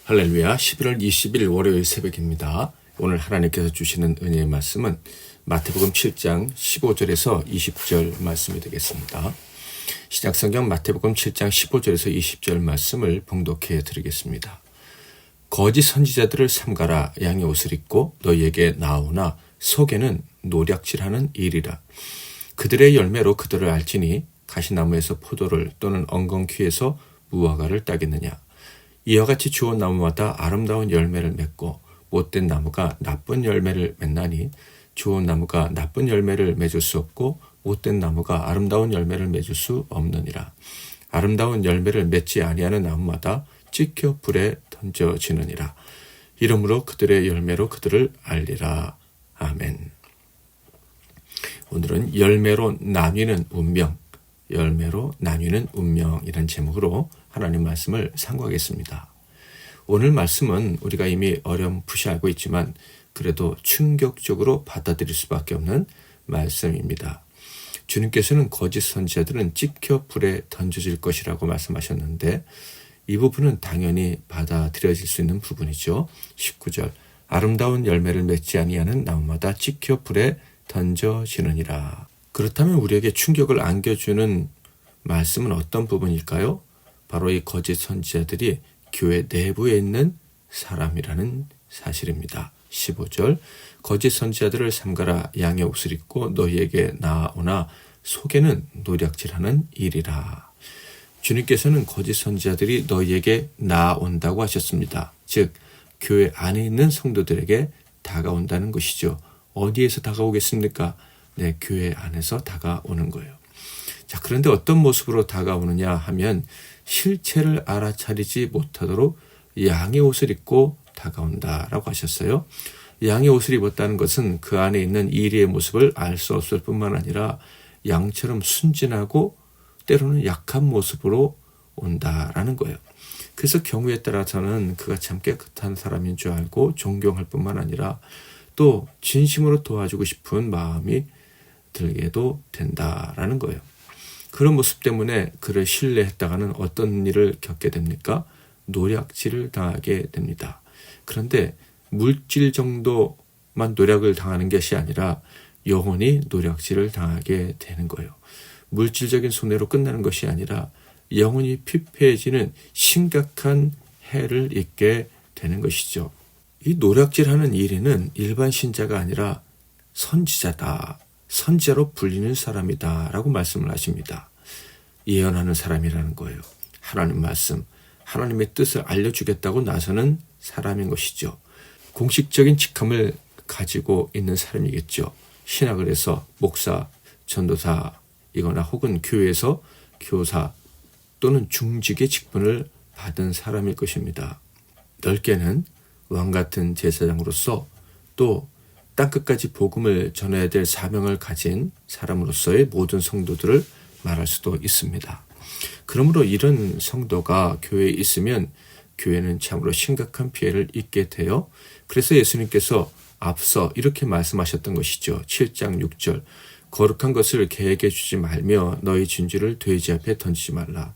할렐루야, 11월 20일 월요일 새벽입니다. 오늘 하나님께서 주시는 은혜의 말씀은 마태복음 7장 15절에서 20절 말씀이 되겠습니다. 신약성경 마태복음 7장 15절에서 20절 말씀을 봉독해 드리겠습니다. 거짓 선지자들을 삼가라. 양의 옷을 입고 너희에게 나오나 속에는 노략질하는 일이라. 그들의 열매로 그들을 알지니 가시나무에서 포도를 또는 엉겅퀴에서 무화과를 따겠느냐. 이와 같이 좋은 나무마다 아름다운 열매를 맺고 못된 나무가 나쁜 열매를 맺나니 좋은 나무가 나쁜 열매를 맺을 수 없고 못된 나무가 아름다운 열매를 맺을 수 없느니라. 아름다운 열매를 맺지 아니하는 나무마다 찢겨 불에 던져지느니라. 이러므로 그들의 열매로 그들을 알리라. 아멘. 오늘은 열매로 나뉘는 운명, 열매로 나뉘는 운명이라는 제목으로 하나님 말씀을 상고하겠습니다. 오늘 말씀은 우리가 이미 어렴풋이 알고 있지만 그래도 충격적으로 받아들일 수밖에 없는 말씀입니다. 주님께서는 거짓 선지자들은 찢겨 불에 던져질 것이라고 말씀하셨는데 이 부분은 당연히 받아들여질 수 있는 부분이죠. 19절 아름다운 열매를 맺지 아니하는 나무마다 찢겨 불에 던져지느니라. 그렇다면 우리에게 충격을 안겨주는 말씀은 어떤 부분일까요? 바로 이 거짓 선지자들이 교회 내부에 있는 사람이라는 사실입니다. 15절 거짓 선지자들을 삼가라. 양의 옷을 입고 너희에게 나아오나 속에는 노략질하는 일이라. 주님께서는 거짓 선지자들이 너희에게 나아온다고 하셨습니다. 즉 교회 안에 있는 성도들에게 다가온다는 것이죠. 어디에서 다가오겠습니까? 네, 교회 안에서 다가오는 거예요. 자, 그런데 어떤 모습으로 다가오느냐 하면 실체를 알아차리지 못하도록 양의 옷을 입고 다가온다라고 하셨어요. 양의 옷을 입었다는 것은 그 안에 있는 이리의 모습을 알 수 없을 뿐만 아니라 양처럼 순진하고 때로는 약한 모습으로 온다라는 거예요. 그래서 경우에 따라서는 그가 참 깨끗한 사람인 줄 알고 존경할 뿐만 아니라 또 진심으로 도와주고 싶은 마음이 들게도 된다라는 거예요. 그런 모습 때문에 그를 신뢰했다가는 어떤 일을 겪게 됩니까? 노략질을 당하게 됩니다. 그런데 물질 정도만 노략을 당하는 것이 아니라 영원히 노략질을 당하게 되는 거예요. 물질적인 손해로 끝나는 것이 아니라 영원히 피폐해지는 심각한 해를 입게 되는 것이죠. 이 노략질하는 일인은 일반 신자가 아니라 선지자다. 선지자로 불리는 사람이다 라고 말씀을 하십니다. 예언하는 사람이라는 거예요. 하나님 말씀, 하나님의 뜻을 알려주겠다고 나서는 사람인 것이죠. 공식적인 직함을 가지고 있는 사람이겠죠. 신학을 해서 목사, 전도사이거나 혹은 교회에서 교사 또는 중직의 직분을 받은 사람일 것입니다. 넓게는 왕같은 제사장으로서 또 땅끝까지 복음을 전해야 될 사명을 가진 사람으로서의 모든 성도들을 말할 수도 있습니다. 그러므로 이런 성도가 교회에 있으면 교회는 참으로 심각한 피해를 입게 돼요. 그래서 예수님께서 앞서 이렇게 말씀하셨던 것이죠. 7장 6절 거룩한 것을 계획해 주지 말며 너희 진주를 돼지 앞에 던지지 말라.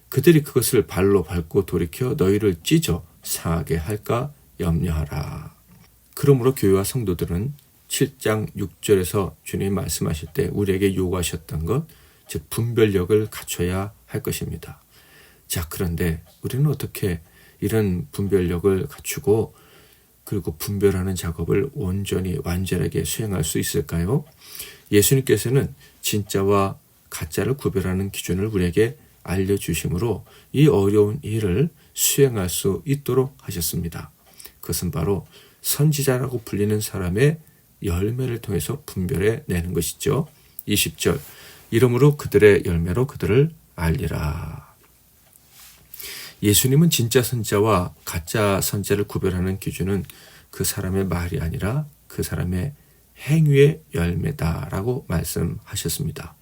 그들이 그것을 발로 밟고 돌이켜 너희를 찢어 상하게 할까 염려하라. 그러므로 교회와 성도들은 7장 6절에서 주님이 말씀하실 때 우리에게 요구하셨던 것, 즉 분별력을 갖춰야 할 것입니다. 자, 그런데 우리는 어떻게 이런 분별력을 갖추고 그리고 분별하는 작업을 온전히 완전하게 수행할 수 있을까요? 예수님께서는 진짜와 가짜를 구별하는 기준을 우리에게 알려주심으로 이 어려운 일을 수행할 수 있도록 하셨습니다. 그것은 바로 선지자라고 불리는 사람의 열매를 통해서 분별해 내는 것이죠. 20절 이러므로 그들의 열매로 그들을 알리라. 예수님은 진짜 선지자와 가짜 선지자를 구별하는 기준은 그 사람의 말이 아니라 그 사람의 행위의 열매다라고 말씀하셨습니다.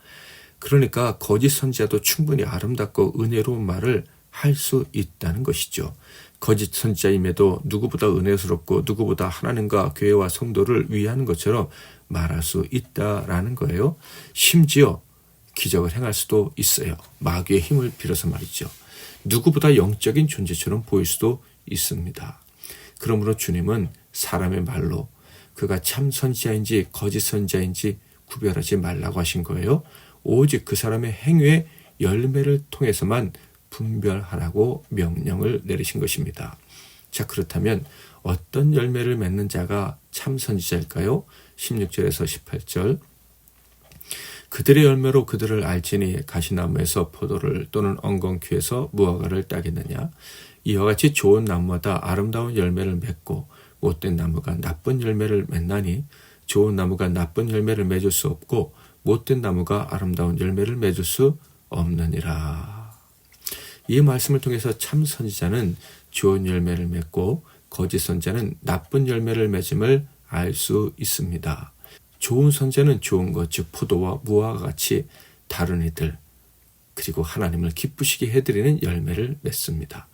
그러니까 거짓 선지자도 충분히 아름답고 은혜로운 말을 할 수 있다는 것이죠. 거짓 선지자임에도 누구보다 은혜스럽고 누구보다 하나님과 교회와 성도를 위하는 것처럼 말할 수 있다라는 거예요. 심지어 기적을 행할 수도 있어요. 마귀의 힘을 빌어서 말이죠. 누구보다 영적인 존재처럼 보일 수도 있습니다. 그러므로 주님은 사람의 말로 그가 참 선지자인지 거짓 선지자인지 구별하지 말라고 하신 거예요. 오직 그 사람의 행위의 열매를 통해서만 분별하라고 명령을 내리신 것입니다. 자, 그렇다면 어떤 열매를 맺는 자가 참 선지자일까요? 16절에서 18절. 그들의 열매로 그들을 알지니 가시나무에서 포도를 또는 엉겅퀴에서 무화과를 따겠느냐. 이와 같이 좋은 나무마다 아름다운 열매를 맺고 못된 나무가 나쁜 열매를 맺나니 좋은 나무가 나쁜 열매를 맺을 수 없고 못된 나무가 아름다운 열매를 맺을 수 없느니라. 이 말씀을 통해서 참 선지자는 좋은 열매를 맺고 거짓 선지자는 나쁜 열매를 맺음을 알 수 있습니다. 좋은 선지자는 좋은 것, 즉 포도와 무화과 같이 다른 이들 그리고 하나님을 기쁘시게 해드리는 열매를 맺습니다.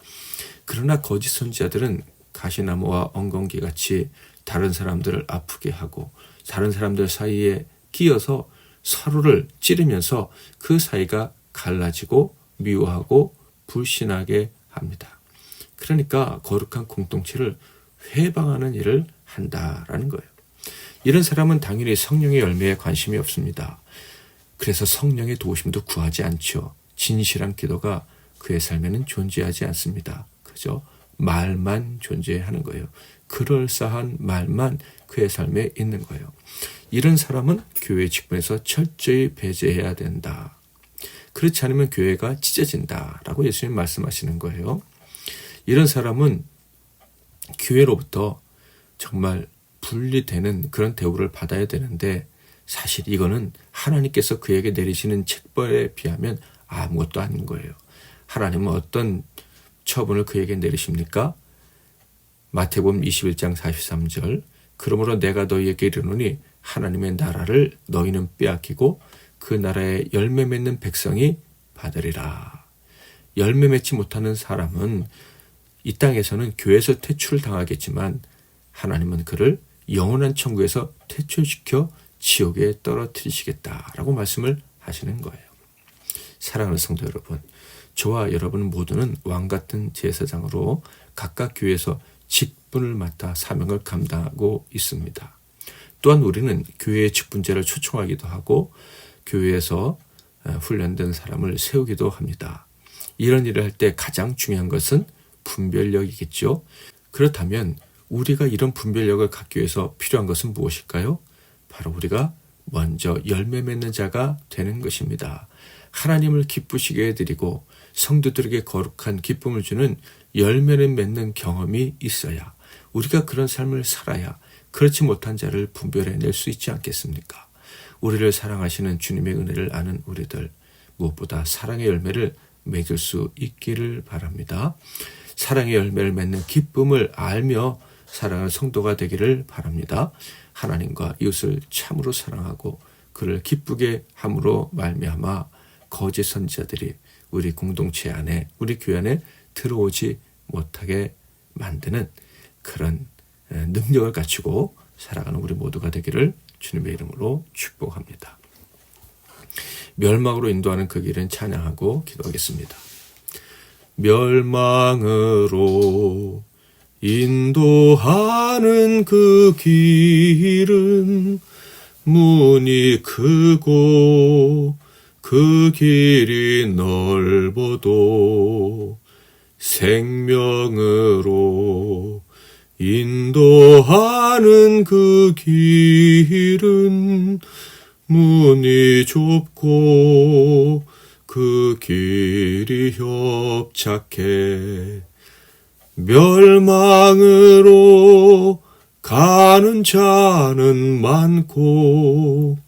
그러나 거짓 선지자들은 가시나무와 엉겅퀴 같이 다른 사람들을 아프게 하고 다른 사람들 사이에 끼어서 서로를 찌르면서 그 사이가 갈라지고 미워하고 불신하게 합니다. 그러니까 거룩한 공동체를 회방하는 일을 한다라는 거예요. 이런 사람은 당연히 성령의 열매에 관심이 없습니다. 그래서 성령의 도우심도 구하지 않죠. 진실한 기도가 그의 삶에는 존재하지 않습니다. 그저 말만 존재하는 거예요. 그럴싸한 말만 그의 삶에 있는 거예요. 이런 사람은 교회 직분에서 철저히 배제해야 된다. 그렇지 않으면 교회가 찢어진다라고 예수님 말씀하시는 거예요. 이런 사람은 교회로부터 정말 분리되는 그런 대우를 받아야 되는데 사실 이거는 하나님께서 그에게 내리시는 책벌에 비하면 아무것도 아닌 거예요. 하나님은 어떤 처분을 그에게 내리십니까? 마태복음 21장 43절. 그러므로 내가 너희에게 이르노니 하나님의 나라를 너희는 빼앗기고 그 나라의 열매 맺는 백성이 받으리라. 열매 맺지 못하는 사람은 이 땅에서는 교회에서 퇴출당하겠지만 하나님은 그를 영원한 천국에서 퇴출시켜 지옥에 떨어뜨리시겠다라고 말씀을 하시는 거예요. 사랑하는 성도 여러분, 저와 여러분 모두는 왕같은 제사장으로 각각 교회에서 직분을 맡아 사명을 감당하고 있습니다. 또한 우리는 교회의 직분제를 초청하기도 하고 교회에서 훈련된 사람을 세우기도 합니다. 이런 일을 할 때 가장 중요한 것은 분별력이겠죠. 그렇다면 우리가 이런 분별력을 갖기 위해서 필요한 것은 무엇일까요? 바로 우리가 먼저 열매 맺는 자가 되는 것입니다. 하나님을 기쁘시게 해드리고 성도들에게 거룩한 기쁨을 주는 열매를 맺는 경험이 있어야 우리가 그런 삶을 살아야 그렇지 못한 자를 분별해낼 수 있지 않겠습니까? 우리를 사랑하시는 주님의 은혜를 아는 우리들 무엇보다 사랑의 열매를 맺을 수 있기를 바랍니다. 사랑의 열매를 맺는 기쁨을 알며 사랑하는 성도가 되기를 바랍니다. 하나님과 이웃을 참으로 사랑하고 그를 기쁘게 함으로 말미암아 거짓 선지자들이 우리 공동체 안에 우리 교회 안에 들어오지 못하게 만드는 그런 능력을 갖추고 살아가는 우리 모두가 되기를 주님의 이름으로 축복합니다. 멸망으로 인도하는 그 길은 찬양하고 기도하겠습니다. 멸망으로 인도하는 그 길은 문이 크고 그 길이 넓어도 생명으로 인도하는 그 길은 문이 좁고 그 길이 협착해 멸망으로 가는 자는 많고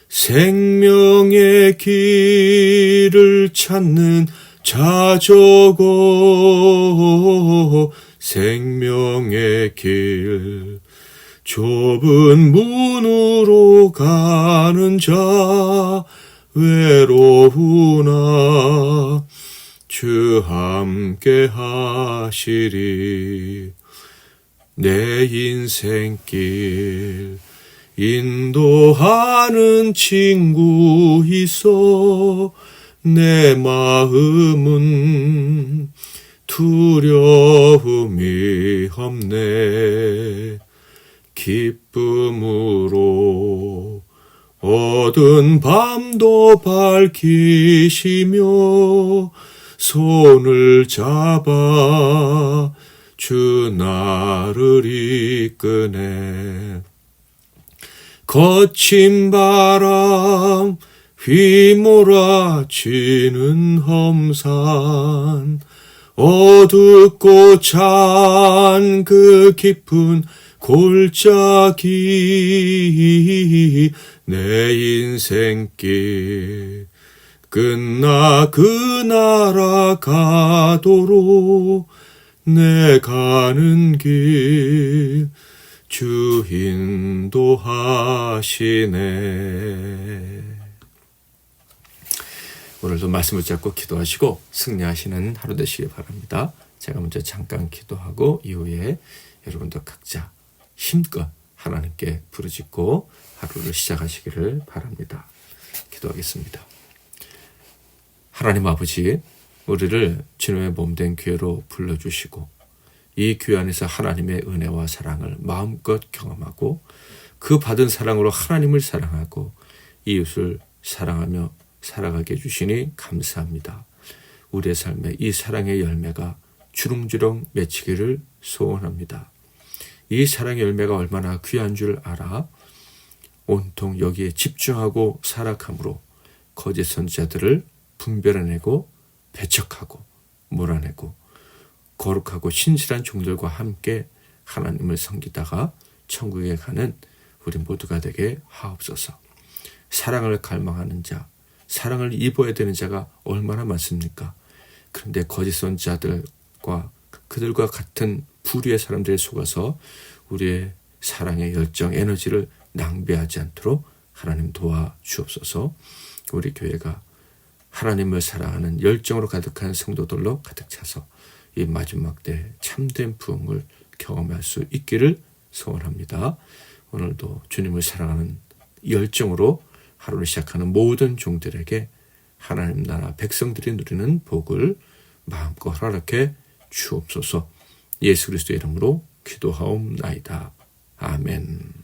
생명의 길을 찾는 자 적어 생명의 길 좁은 문으로 가는 자 외로우나 주 함께 하시리. 내 인생길 인도하는 친구 있어 내 마음은 두려움이 없네. 기쁨으로 어두운 밤도 밝히시며 손을 잡아 주 나를 이끄네. 거친 바람 휘몰아치는 험산 어둡고 찬 그 깊은 골짜기 내 인생길 끝나 그 나라 가도록 내 가는 길 주 인도하시네. 오늘도 말씀을 잡고 기도하시고 승리하시는 하루 되시기 바랍니다. 제가 먼저 잠깐 기도하고 이후에 여러분도 각자 힘껏 하나님께 부르짖고 하루를 시작하시기를 바랍니다. 기도하겠습니다. 하나님 아버지, 우리를 주님의 몸된 교회로 불러주시고 이 교회 안에서 하나님의 은혜와 사랑을 마음껏 경험하고 그 받은 사랑으로 하나님을 사랑하고 이웃을 사랑하며 살아가게 해주시니 감사합니다. 우리의 삶에 이 사랑의 열매가 주렁주렁 맺히기를 소원합니다. 이 사랑의 열매가 얼마나 귀한 줄 알아 온통 여기에 집중하고 살아감으로 거짓 선지자들을 분별해내고 배척하고 몰아내고 거룩하고 신실한 종들과 함께 하나님을 섬기다가 천국에 가는 우리 모두가 되게 하옵소서. 사랑을 갈망하는 자, 사랑을 입어야 되는 자가 얼마나 많습니까? 그런데 거짓 선지자들과 그들과 같은 불의의 사람들에 속아서 우리의 사랑의 열정, 에너지를 낭비하지 않도록 하나님 도와주옵소서. 우리 교회가 하나님을 사랑하는 열정으로 가득한 성도들로 가득 차서 이 마지막 때 참된 부흥을 경험할 수 있기를 소원합니다. 오늘도 주님을 사랑하는 열정으로 하루를 시작하는 모든 종들에게 하나님 나라 백성들이 누리는 복을 마음껏 허락해 주옵소서. 예수 그리스도의 이름으로 기도하옵나이다. 아멘.